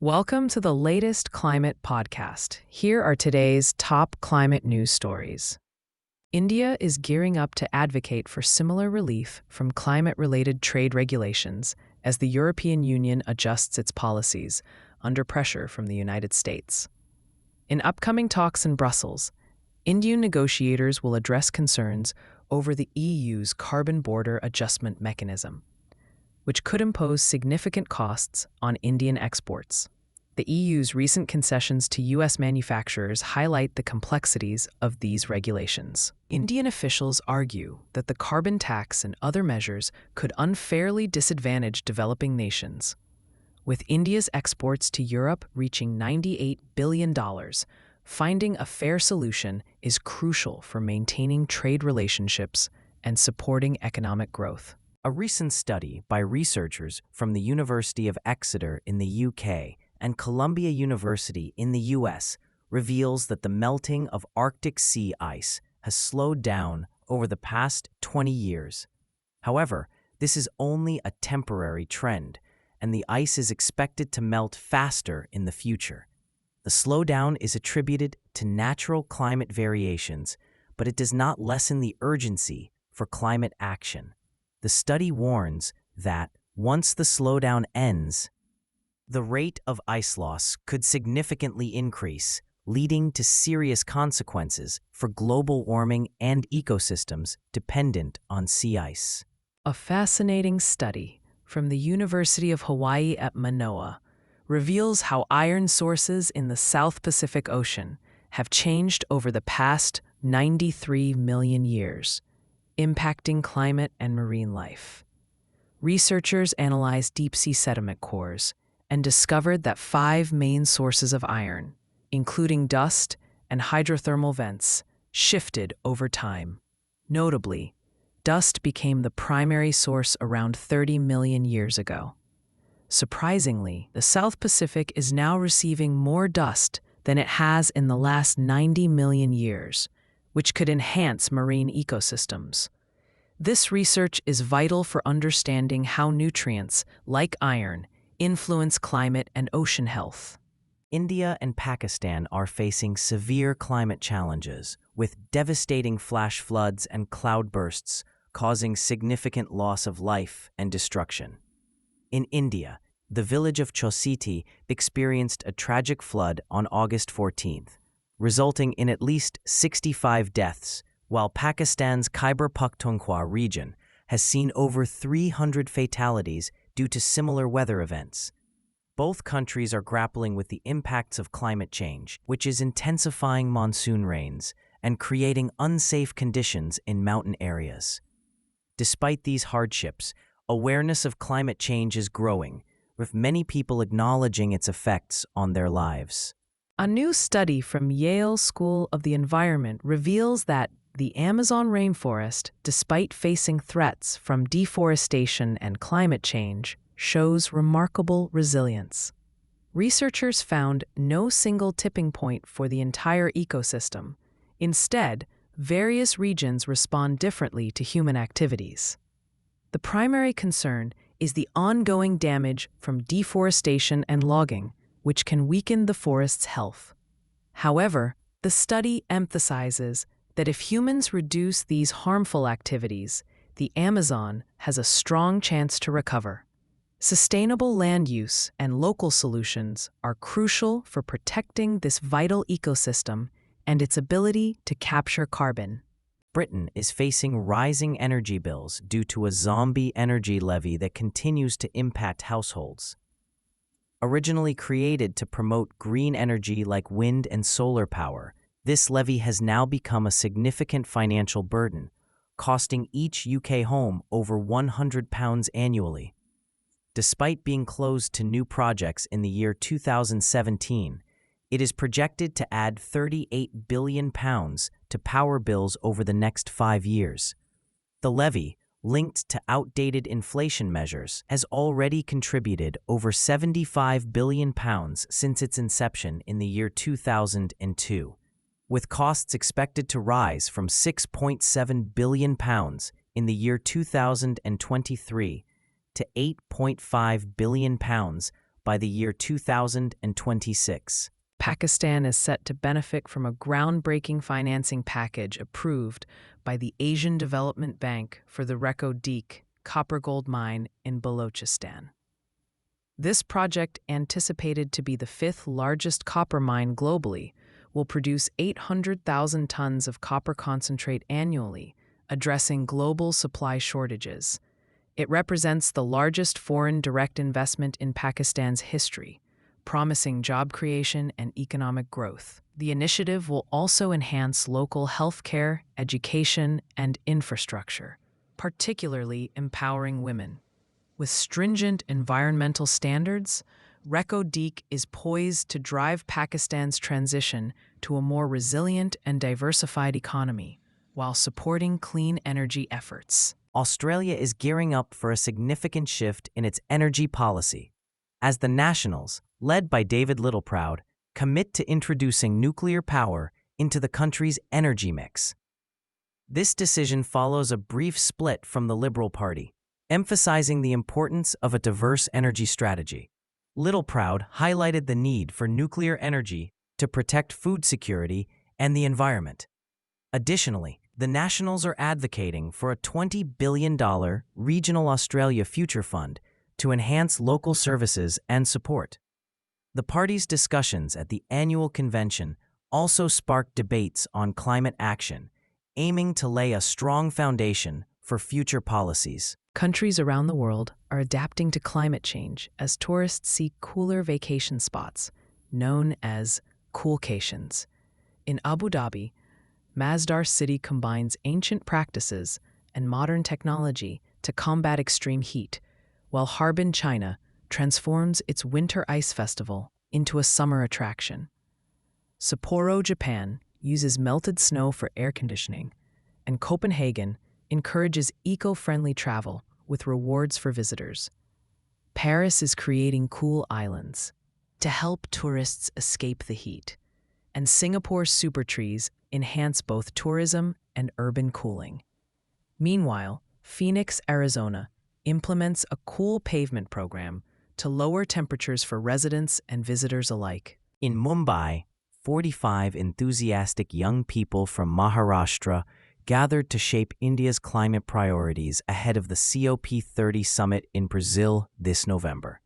Welcome to the latest climate podcast. Here are today's top climate news stories. India is gearing up to advocate for similar relief from climate-related trade regulations as the European Union adjusts its policies under pressure from the United States. In upcoming talks in Brussels, Indian negotiators will address concerns over the EU's carbon border adjustment mechanism, which could impose significant costs on Indian exports. The EU's recent concessions to U.S. manufacturers highlight the complexities of these regulations. Indian officials argue that the carbon tax and other measures could unfairly disadvantage developing nations. With India's exports to Europe reaching $98 billion, finding a fair solution is crucial for maintaining trade relationships and supporting economic growth. A recent study by researchers from the University of Exeter in the UK and Columbia University in the US reveals that the melting of Arctic sea ice has slowed down over the past 20 years. However, this is only a temporary trend, and the ice is expected to melt faster in the future. The slowdown is attributed to natural climate variations, but it does not lessen the urgency for climate action. The study warns that once the slowdown ends, the rate of ice loss could significantly increase, leading to serious consequences for global warming and ecosystems dependent on sea ice. A fascinating study from the University of Hawaii at Manoa reveals how iron sources in the South Pacific Ocean have changed over the past 93 million years, impacting climate and marine life. Researchers analyzed deep-sea sediment cores and discovered that 5 main sources of iron, including dust and hydrothermal vents, shifted over time. Notably, dust became the primary source around 30 million years ago. Surprisingly, the South Pacific is now receiving more dust than it has in the last 90 million years, which could enhance marine ecosystems. This research is vital for understanding how nutrients, like iron, influence climate and ocean health. India and Pakistan are facing severe climate challenges, with devastating flash floods and cloudbursts causing significant loss of life and destruction. In India, the village of Chositi experienced a tragic flood on August 14th, resulting in at least 65 deaths, while Pakistan's Khyber Pakhtunkhwa region has seen over 300 fatalities due to similar weather events. Both countries are grappling with the impacts of climate change, which is intensifying monsoon rains and creating unsafe conditions in mountain areas. Despite these hardships, awareness of climate change is growing, with many people acknowledging its effects on their lives. A new study from Yale School of the Environment reveals that the Amazon rainforest, despite facing threats from deforestation and climate change, shows remarkable resilience. Researchers found no single tipping point for the entire ecosystem. Instead, various regions respond differently to human activities. The primary concern is the ongoing damage from deforestation and logging, which can weaken the forest's health. However, the study emphasizes that if humans reduce these harmful activities, the Amazon has a strong chance to recover. Sustainable land use and local solutions are crucial for protecting this vital ecosystem and its ability to capture carbon. Britain is facing rising energy bills due to a zombie energy levy that continues to impact households. Originally created to promote green energy like wind and solar power, this levy has now become a significant financial burden, costing each UK home over £100 annually. Despite being closed to new projects in the year 2017, it is projected to add £38 billion to power bills over the next 5 years. The levy, linked to outdated inflation measures, has already contributed over £75 billion since its inception in the year 2002, with costs expected to rise from £6.7 billion in the year 2023 to £8.5 billion by the year 2026. Pakistan is set to benefit from a groundbreaking financing package approved by the Asian Development Bank for the Reko copper-gold mine in Balochistan. This project, anticipated to be the fifth largest copper mine globally, will produce 800,000 tons of copper concentrate annually, addressing global supply shortages. It represents the largest foreign direct investment in Pakistan's history, promising job creation and economic growth. The initiative will also enhance local healthcare, education, and infrastructure, particularly empowering women. With stringent environmental standards, Reko is poised to drive Pakistan's transition to a more resilient and diversified economy, while supporting clean energy efforts. Australia is gearing up for a significant shift in its energy policy, as the Nationals, led by David Littleproud, commit to introducing nuclear power into the country's energy mix. This decision follows a brief split from the Liberal Party, emphasizing the importance of a diverse energy strategy. Littleproud highlighted the need for nuclear energy to protect food security and the environment. Additionally, the Nationals are advocating for a $20 billion Regional Australia Future Fund to enhance local services and support. The party's discussions at the annual convention also sparked debates on climate action, aiming to lay a strong foundation for future policies. Countries around the world are adapting to climate change as tourists seek cooler vacation spots, known as Coolcations. In Abu Dhabi, Masdar City combines ancient practices and modern technology to combat extreme heat, while Harbin, China, transforms its Winter Ice Festival into a summer attraction. Sapporo, Japan, uses melted snow for air conditioning, and Copenhagen encourages eco-friendly travel with rewards for visitors. Paris is creating cool islands to help tourists escape the heat, and Singapore's super trees enhance both tourism and urban cooling. Meanwhile, Phoenix, Arizona, implements a cool pavement program to lower temperatures for residents and visitors alike. In Mumbai, 45 enthusiastic young people from Maharashtra gathered to shape India's climate priorities ahead of the COP30 summit in Brazil this November.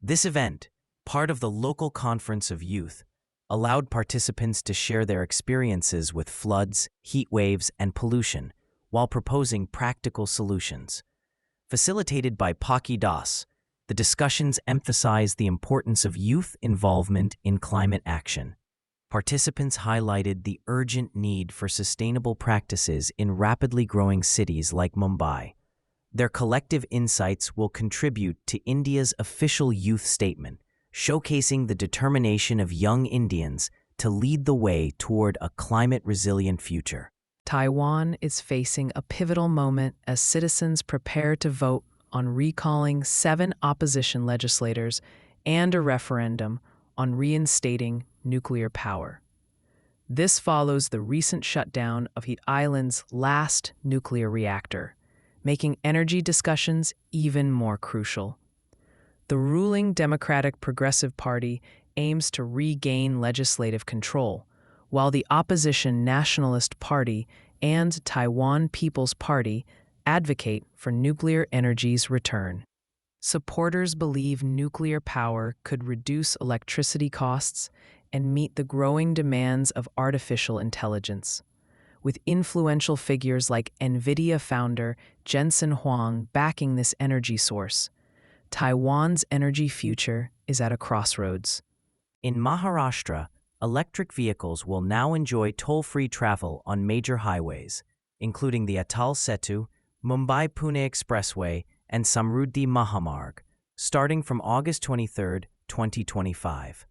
This event, part of the local conference of youth, allowed participants to share their experiences with floods, heat waves, and pollution, while proposing practical solutions. Facilitated by Paki Das, the discussions emphasized the importance of youth involvement in climate action. Participants highlighted the urgent need for sustainable practices in rapidly growing cities like Mumbai. Their collective insights will contribute to India's official youth statement, showcasing the determination of young Indians to lead the way toward a climate-resilient future. Taiwan is facing a pivotal moment as citizens prepare to vote on recalling 7 opposition legislators and a referendum on reinstating nuclear power. This follows the recent shutdown of the island's last nuclear reactor, making energy discussions even more crucial. The ruling Democratic Progressive Party aims to regain legislative control, while the opposition Nationalist Party and Taiwan People's Party advocate for nuclear energy's return. Supporters believe nuclear power could reduce electricity costs and meet the growing demands of artificial intelligence. With influential figures like NVIDIA founder Jensen Huang backing this energy source, Taiwan's energy future is at a crossroads. In Maharashtra, electric vehicles will now enjoy toll-free travel on major highways, including the Atal Setu, Mumbai-Pune Expressway, and Samruddhi Mahamarg, starting from August 23, 2025.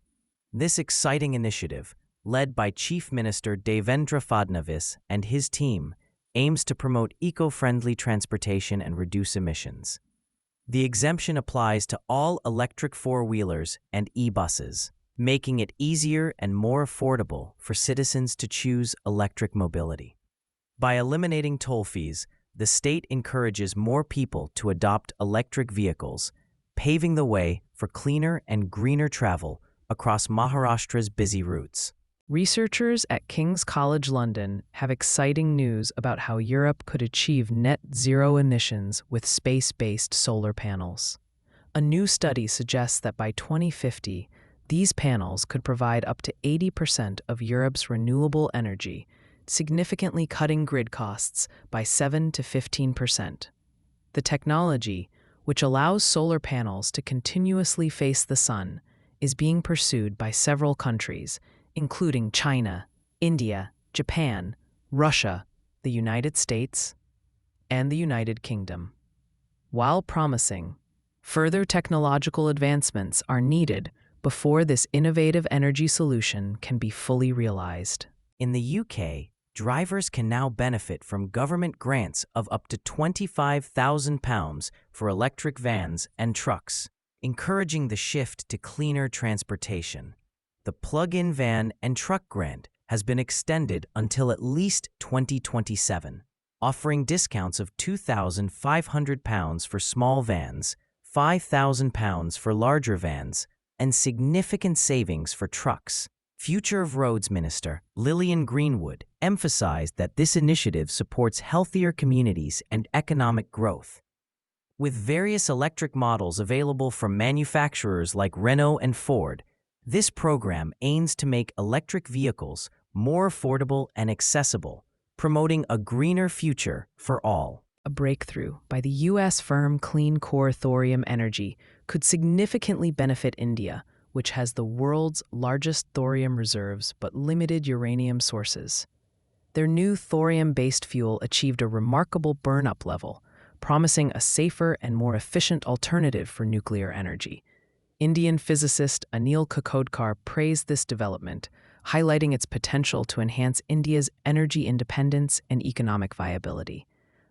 This exciting initiative, led by Chief Minister Devendra Fadnavis and his team, aims to promote eco-friendly transportation and reduce emissions. The exemption applies to all electric four-wheelers and e-buses, making it easier and more affordable for citizens to choose electric mobility. By eliminating toll fees, the state encourages more people to adopt electric vehicles, paving the way for cleaner and greener travel across Maharashtra's busy routes. Researchers at King's College London have exciting news about how Europe could achieve net zero emissions with space-based solar panels. A new study suggests that by 2050, these panels could provide up to 80% of Europe's renewable energy, significantly cutting grid costs by 7 to 15%. The technology, which allows solar panels to continuously face the sun, is being pursued by several countries, including China, India, Japan, Russia, the United States, and the United Kingdom. While promising, further technological advancements are needed before this innovative energy solution can be fully realized. In the UK, drivers can now benefit from government grants of up to £25,000 for electric vans and trucks, encouraging the shift to cleaner transportation. The plug-in van and truck grant has been extended until at least 2027, offering discounts of £2,500 for small vans, £5,000 for larger vans, and significant savings for trucks. Future of Roads Minister Lillian Greenwood emphasized that this initiative supports healthier communities and economic growth. With various electric models available from manufacturers like Renault and Ford, this program aims to make electric vehicles more affordable and accessible, promoting a greener future for all. A breakthrough by the U.S. firm Clean Core Thorium Energy could significantly benefit India, which has the world's largest thorium reserves but limited uranium sources. Their new thorium-based fuel achieved a remarkable burn-up level, promising a safer and more efficient alternative for nuclear energy. Indian physicist Anil Kakodkar praised this development, highlighting its potential to enhance India's energy independence and economic viability.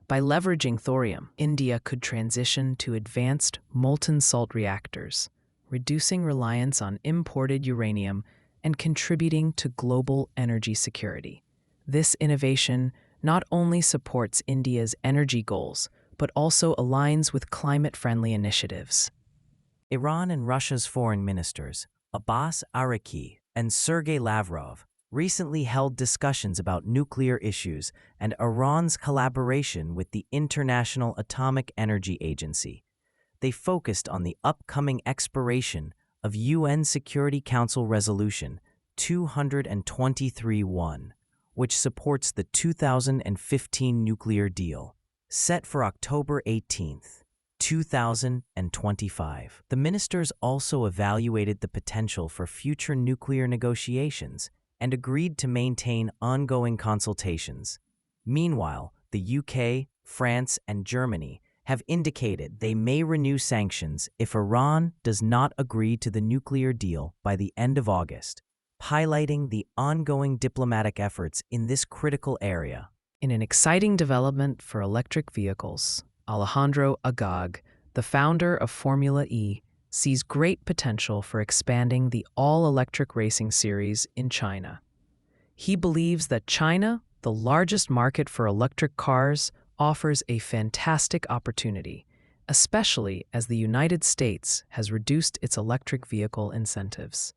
By leveraging thorium, India could transition to advanced molten salt reactors, reducing reliance on imported uranium and contributing to global energy security. This innovation not only supports India's energy goals, but also aligns with climate-friendly initiatives. Iran and Russia's foreign ministers, Abbas Araqi and Sergei Lavrov, recently held discussions about nuclear issues and Iran's collaboration with the International Atomic Energy Agency. They focused on the upcoming expiration of UN Security Council Resolution 223-1, which supports the 2015 nuclear deal, set for October 18, 2025. The ministers also evaluated the potential for future nuclear negotiations and agreed to maintain ongoing consultations. Meanwhile, the UK, France, and Germany have indicated they may renew sanctions if Iran does not agree to the nuclear deal by the end of August, highlighting the ongoing diplomatic efforts in this critical area. In an exciting development for electric vehicles, Alejandro Agag, the founder of Formula E, sees great potential for expanding the all-electric racing series in China. He believes that China, the largest market for electric cars, offers a fantastic opportunity, especially as the United States has reduced its electric vehicle incentives.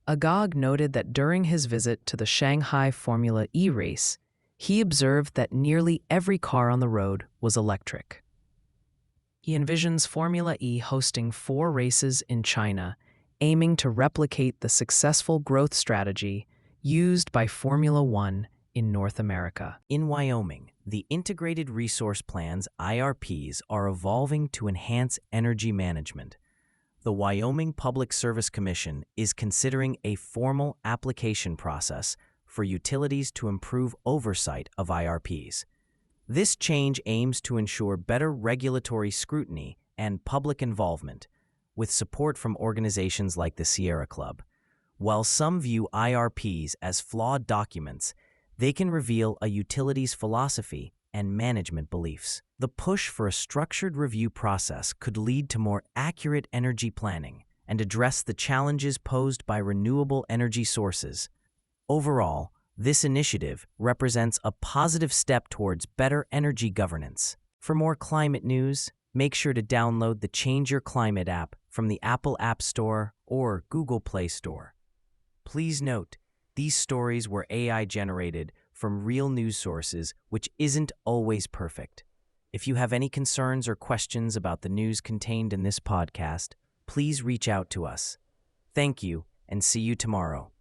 Agag noted that during his visit to the Shanghai Formula E race, he observed that nearly every car on the road was electric. He envisions Formula E hosting 4 races in China, aiming to replicate the successful growth strategy used by Formula One in North America. In Wyoming, the Integrated Resource Plans (IRPs) are evolving to enhance energy management. The Wyoming Public Service Commission is considering a formal application process for utilities to improve oversight of IRPs. This change aims to ensure better regulatory scrutiny and public involvement, with support from organizations like the Sierra Club. While some view IRPs as flawed documents, they can reveal a utility's philosophy and management beliefs. The push for a structured review process could lead to more accurate energy planning and address the challenges posed by renewable energy sources. Overall, this initiative represents a positive step towards better energy governance. For more climate news, Make sure to download the Change Your Climate app from the Apple App Store or Google Play Store. Please note, these stories were AI generated from real news sources, which isn't always perfect. If you have any concerns or questions about the news contained in this podcast, please reach out to us. Thank you, and see you tomorrow.